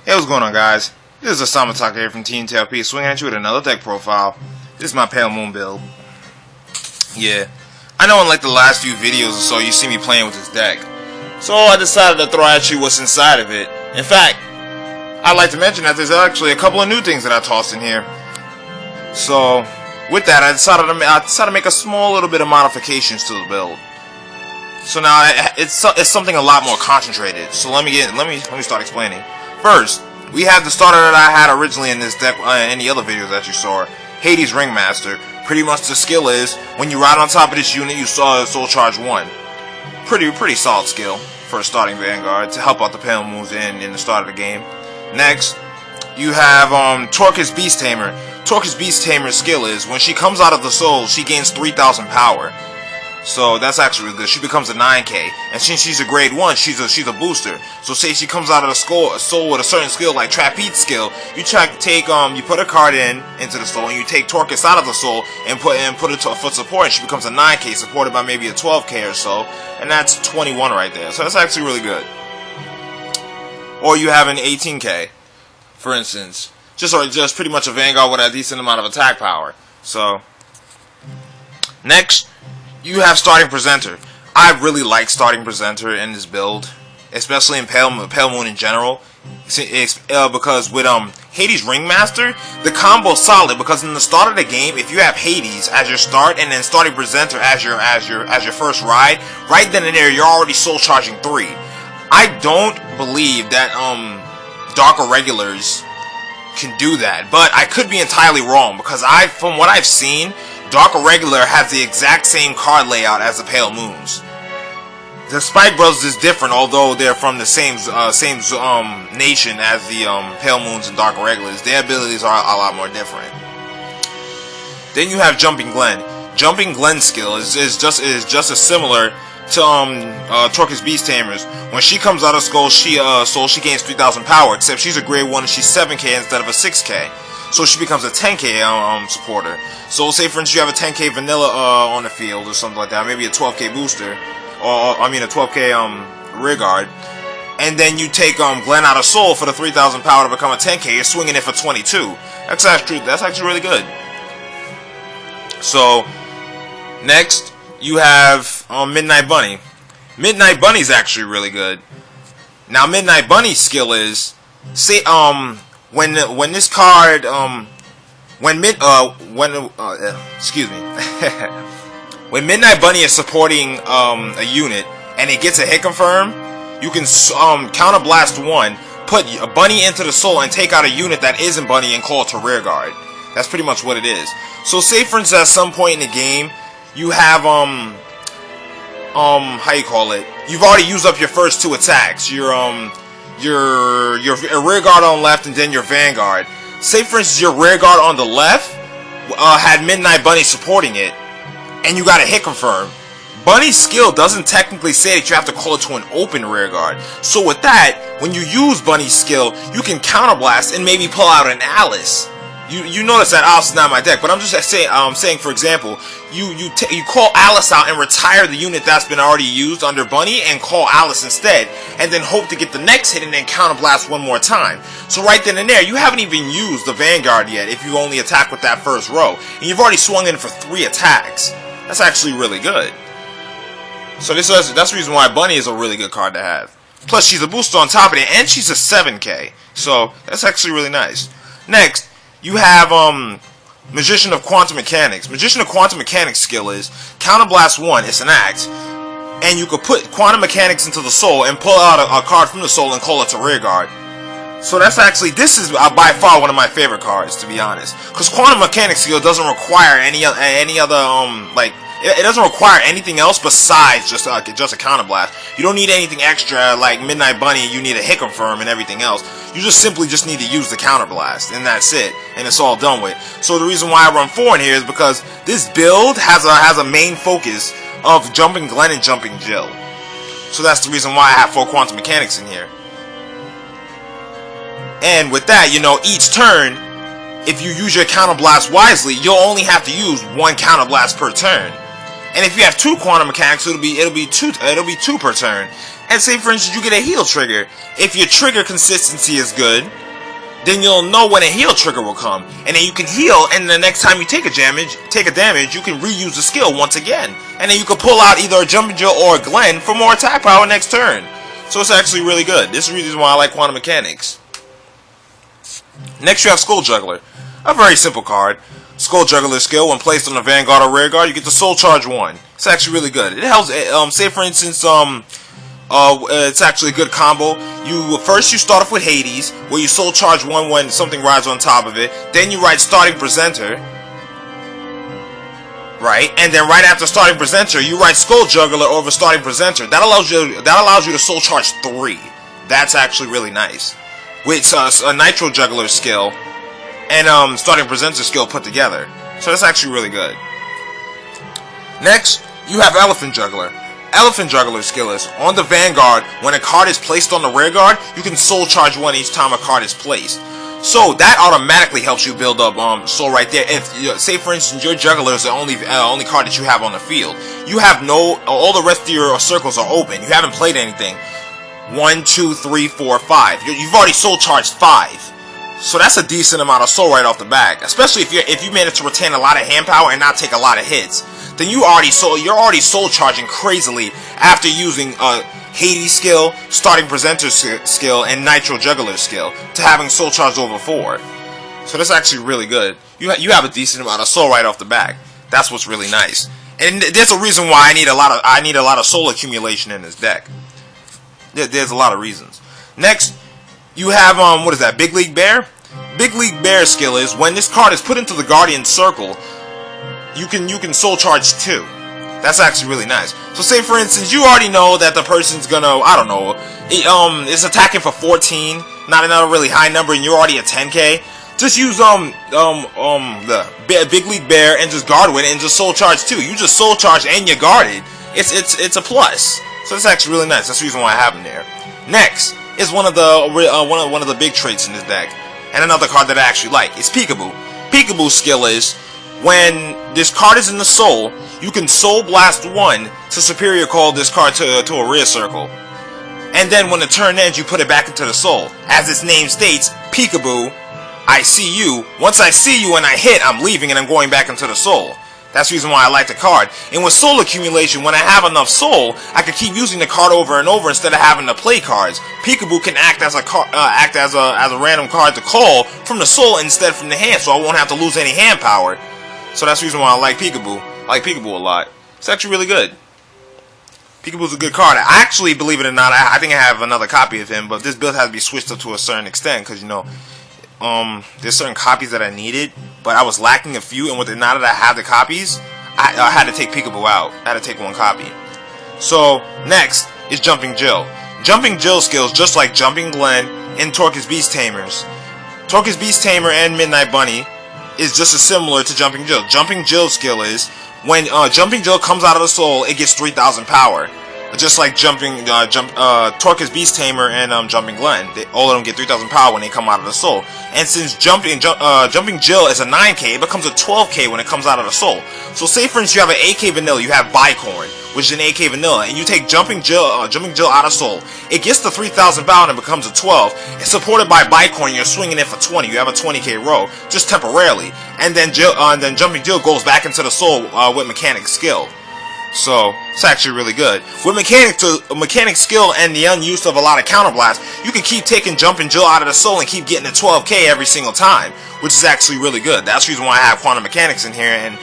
Hey, what's going on, guys? This is Asama Taka here from T.L.P, swinging at you with another deck profile. This is my Pale Moon build. Yeah, I know in like the last few videos or so you see me playing with this deck, so I decided to throw at you what's inside of it. In fact, I'd like to mention that there's actually a couple of new things that I tossed in here. So, with that, I decided to make a small little bit of modifications to the build. So now it's something a lot more concentrated. So let me start explaining. First, we have the starter that I had originally in this deck, in the other videos that you saw, Hades Ringmaster. Pretty much the skill is, when you ride on top of this unit, you saw Soul Charge 1. Pretty solid skill for a starting Vanguard to help out the Pale Moons in the start of the game. Next, you have Torca's Beast Tamer. Torca's Beast Tamer's skill is, when she comes out of the soul, she gains 3,000 power. So that's actually really good. She becomes a 9k, and since she's a grade 1, she's a booster. So say she comes out of the soul with a certain skill like Trapeze skill, you put a card into the soul, and you take Torcas out of the soul and put it for support, and she becomes a 9k, supported by maybe a 12k or so, and that's 21 right there. So that's actually really good. Or you have an 18k, for instance, just pretty much a Vanguard with a decent amount of attack power. So next, you have Starting Presenter. I really like Starting Presenter in this build, especially in Pale Moon in general, because with Hades Ringmaster, the combo's solid, because in the start of the game, if you have Hades as your start and then Starting Presenter as your first ride, right then and there you're already soul charging 3. I don't believe that Dark Irregulars can do that, but I could be entirely wrong, because from what I've seen, Dark Irregular has the exact same card layout as the Pale Moons. The Spike Brothers is different, although they're from the same nation as the Pale Moons and Dark Irregulars. Their abilities are a lot more different. Then you have Jumping Glen. Jumping Glen's skill is just as similar to Torca's Beast Tamers. When she comes out of soul, she gains 3,000 power, except she's a grade 1 and she's 7k instead of a 6k. So she becomes a 10k supporter. So say for instance you have a 10k vanilla on the field or something like that, maybe a 12k booster, or a 12k rear guard, and then you take Glen out of soul for the 3,000 power to become a 10k. You're swinging it for 22. That's actually really good. So next you have Midnight Bunny. Midnight Bunny's actually really good. Now Midnight Bunny's skill is, say when this card when Midnight Bunny is supporting a unit and it gets a hit confirm, you can counter blast 1, put a Bunny into the soul, and take out a unit that isn't Bunny and call it to rear guard. That's pretty much what it is. So say for instance at some point in the game you have how you call it, you've already used up your first 2 attacks. Your rear guard on left and then your Vanguard. Say for instance your rear guard on the left had Midnight Bunny supporting it, and you got a hit confirm. Bunny's skill doesn't technically say that you have to call it to an open rear guard. So with that, when you use Bunny's skill, you can counterblast and maybe pull out an Alice. You notice that Alice is not in my deck, but I'm just saying for example, you call Alice out and retire the unit that's been already used under Bunny and call Alice instead, and then hope to get the next hit and then counterblast one more time. So right then and there, you haven't even used the Vanguard yet if you only attack with that first row, and you've already swung in for 3 attacks. That's actually really good. So that's the reason why Bunny is a really good card to have. Plus she's a booster on top of it, and she's a 7k, so that's actually really nice. Next, you have Magician of Quantum Mechanics. Magician of Quantum Mechanics skill is Counterblast 1, it's an axe, and you could put Quantum Mechanics into the soul and pull out a card from the soul and call it to rear guard. So this is by far one of my favorite cards, to be honest, because Quantum Mechanics skill doesn't require any other it doesn't require anything else besides just a counterblast. You don't need anything extra like Midnight Bunny. You need a hit confirm and everything else. You simply need to use the counterblast, and that's it, and it's all done with. So the reason why I run 4 in here is because this build has a main focus of Jumping Glen and Jumping Jill. So that's the reason why I have 4 Quantum Mechanics in here. And with that, each turn, if you use your counterblast wisely, you'll only have to use 1 counterblast per turn. And if you have 2 Quantum Mechanics, it'll be 2 per turn. And say for instance you get a heal trigger. If your trigger consistency is good, then you'll know when a heal trigger will come, and then you can heal, and the next time you take a damage, you can reuse the skill once again, and then you can pull out either a Jumping Jill or a Glenn for more attack power next turn. So it's actually really good. This is the reason why I like Quantum Mechanics. Next you have Skull Juggler, a very simple card. Skull Juggler skill, when placed on the Vanguard or Rear Guard, you get the Soul Charge 1. It's actually really good. It helps. Say for instance, it's actually a good combo. First you start off with Hades, where you Soul Charge 1 when something rides on top of it. Then you write Starting Presenter, right? And then right after Starting Presenter, you write Skull Juggler over Starting Presenter. That allows you to Soul Charge 3. That's actually really nice. With a Nitro Juggler skill and Starting Presenter skill put together. So that's actually really good. Next, you have Elephant Juggler. Elephant Juggler skill is, on the Vanguard, when a card is placed on the Rear Guard, you can Soul Charge 1 each time a card is placed. So that automatically helps you build up soul right there. If say for instance your Juggler is the only card that you have on the field, you have all the rest of your circles are open. You haven't played anything. 1, 2, 3, 4, 5. You've already Soul Charged 5. So that's a decent amount of soul right off the bat. Especially if you manage to retain a lot of hand power and not take a lot of hits. Then you're already soul charging crazily after using Hades skill, Starting Presenter skill, and Nitro Juggler skill to having soul charged over 4. So that's actually really good. You have a decent amount of soul right off the bat. That's what's really nice. And there's a reason why I need a lot of soul accumulation in this deck. There's a lot of reasons. Next, you have what is that? Big League Bear. Big League Bear skill is, when this card is put into the Guardian Circle, you can Soul Charge 2. That's actually really nice. So say for instance you already know that the person's gonna, I don't know, is attacking for 14, not another really high number, and you're already at 10k. Just use the Big League Bear and just guard with it and just Soul Charge 2. You just Soul Charge and you're guarded. It's a plus. So that's actually really nice. That's the reason why I have him there. Next is one of the big traits in this deck, and another card that I actually like is Peekaboo. Peekaboo's skill is, when this card is in the soul, you can Soul Blast 1 to Superior Call this card to a rear circle. And then when the turn ends, you put it back into the soul. As its name states, Peekaboo, I see you. Once I see you and I hit, I'm leaving and I'm going back into the soul. That's the reason why I like the card. And with soul accumulation, when I have enough soul, I can keep using the card over and over instead of having to play cards. Peekaboo can act as a random card to call from the soul instead from the hand, so I won't have to lose any hand power. So that's the reason why I like Peekaboo. I like Peekaboo a lot. It's actually really good. Peekaboo's a good card. I actually, believe it or not, I think I have another copy of him, but this build has to be switched up to a certain extent, because, you know, there's certain copies that I needed, but I was lacking a few, and now that I have the copies, I had to take Peekaboo out. I had to take one copy. So, next is Jumping Jill. Jumping Jill skills, just like Jumping Glenn and Torcus Beast Tamers. Torcus Beast Tamer and Midnight Bunny is just as similar to Jumping Jill. Jumping Jill skill is, when Jumping Jill comes out of the soul, it gets 3,000 power. Just like Torcus Beast Tamer and Jumping Glenn. All of them get 3,000 power when they come out of the soul. And since Jumping Jill is a 9k, it becomes a 12k when it comes out of the soul. So say for instance you have an 8k vanilla, you have Bicorn, which is an 8k vanilla, and you take Jumping Jill out of soul. It gets to 3,000 power and it becomes a 12. It's supported by Bicorn, you're swinging it for 20. You have a 20k row, just temporarily. And then Jumping Jill goes back into the soul with Mechanic skill. So it's actually really good. With mechanic skill and the unuse of a lot of counterblast, you can keep taking Jumping Jill out of the soul and keep getting a 12k every single time, which is actually really good. That's the reason why I have Quantum Mechanics in here and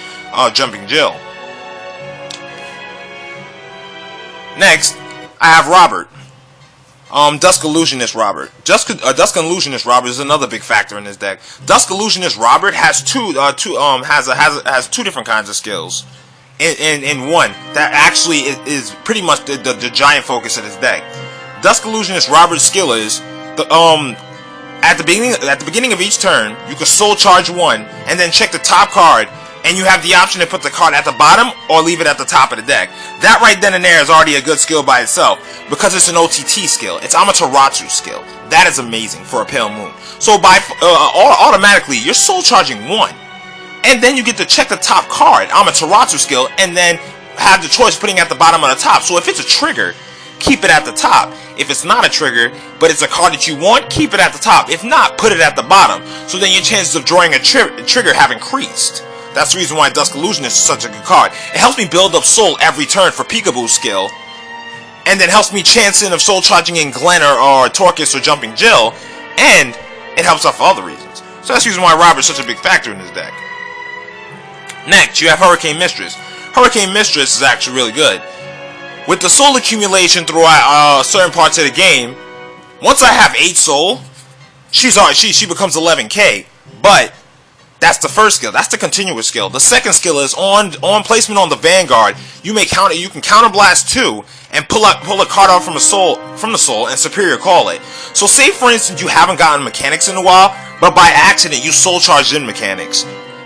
Jumping Jill. Next, I have Robert. Dusk Illusionist Robert. Dusk Illusionist Robert is another big factor in this deck. Dusk Illusionist Robert has two different kinds of skills. In one that actually is pretty much the giant focus of this deck. Dusk Illusionist Robert's skill is at the beginning of each turn you can Soul Charge 1 and then check the top card, and you have the option to put the card at the bottom or leave it at the top of the deck. That right then and there is already a good skill by itself, because it's an OTT skill. It's Amaterasu skill. That is amazing for a Pale Moon. So by automatically you're Soul Charging 1. And then you get to check the top card, Amaterasu skill, and then have the choice putting at the bottom of the top. So if it's a trigger, keep it at the top. If it's not a trigger, but it's a card that you want, keep it at the top. If not, put it at the bottom. So then your chances of drawing a trigger have increased. That's the reason why Dusk Illusionist is such a good card. It helps me build up soul every turn for Peekaboo skill. And then helps me chance in of soul charging in Glenn or Torcus or Jumping Jill. And it helps out for other reasons. So that's the reason why Robert's such a big factor in this deck. Next, you have Hurricane Mistress. Hurricane Mistress is actually really good. With the soul accumulation throughout certain parts of the game, once I have 8 soul, she becomes 11k. But that's the first skill. That's the continuous skill. The second skill is on placement on the Vanguard. You can counterblast 2 and pull a card out from the soul and superior call it. So say for instance you haven't gotten mechanics in a while, but by accident you soul charged in mechanics.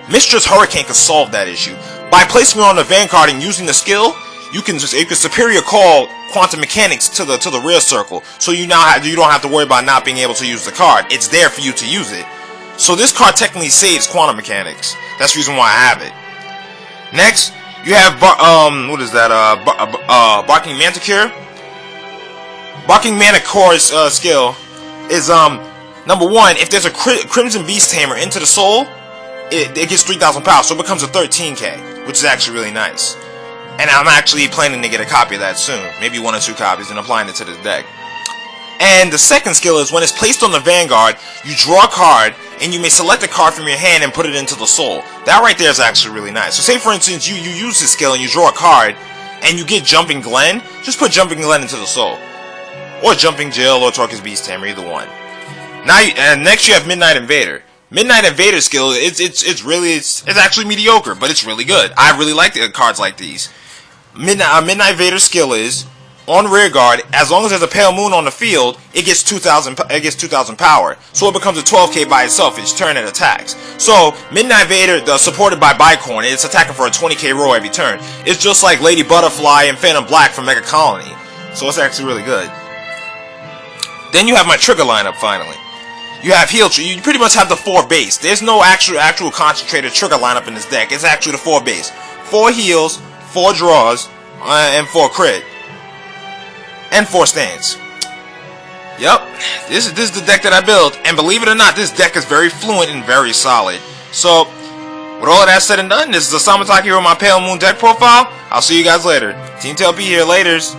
Mistress Hurricane can solve that issue. By placing her on the Vanguard and using the skill, you can superior call quantum mechanics to the rear circle. So you don't have to worry about not being able to use the card. It's there for you to use it. So this card technically saves quantum mechanics. That's the reason why I have it. Next, you have Barking Manticore. Barking Manticore's skill is number 1. If there's a Crimson Beast Tamer into the soul, it gets 3,000 power, so it becomes a 13k, which is actually really nice. And I'm actually planning to get a copy of that soon, maybe 1 or 2 copies, and applying it to this deck. And the second skill is when it's placed on the Vanguard, you draw a card, and you may select a card from your hand and put it into the soul. That right there is actually really nice. So say for instance you use this skill and you draw a card, and you get Jumping Glenn, just put Jumping Glenn into the soul. Or Jumping Jill or Torcus Beast Tamer, either one. Now, next you have Midnight Invader. Midnight Invader skill, it's actually mediocre, but it's really good. I really like cards like these. Midnight Invader skill is on rear guard, as long as there's a pale moon on the field, it gets 2,000 power. So it becomes a 12k by itself each turn it attacks. So Midnight Invader, supported by Bicorn, it's attacking for a 20k roll every turn. It's just like Lady Butterfly and Phantom Black from Mega Colony. So it's actually really good. Then you have my trigger lineup finally. You have Heal Tree. You pretty much have the 4 base. There's no actual concentrated trigger lineup in this deck. It's actually the 4 base. 4 heals, 4 draws, and 4 crit. And 4 stands. Yep, this is the deck that I built, and believe it or not, this deck is very fluent and very solid. So, with all of that said and done, this is Asama Taka here with my Pale Moon deck profile. I'll see you guys later. Team T.L.P here, laters.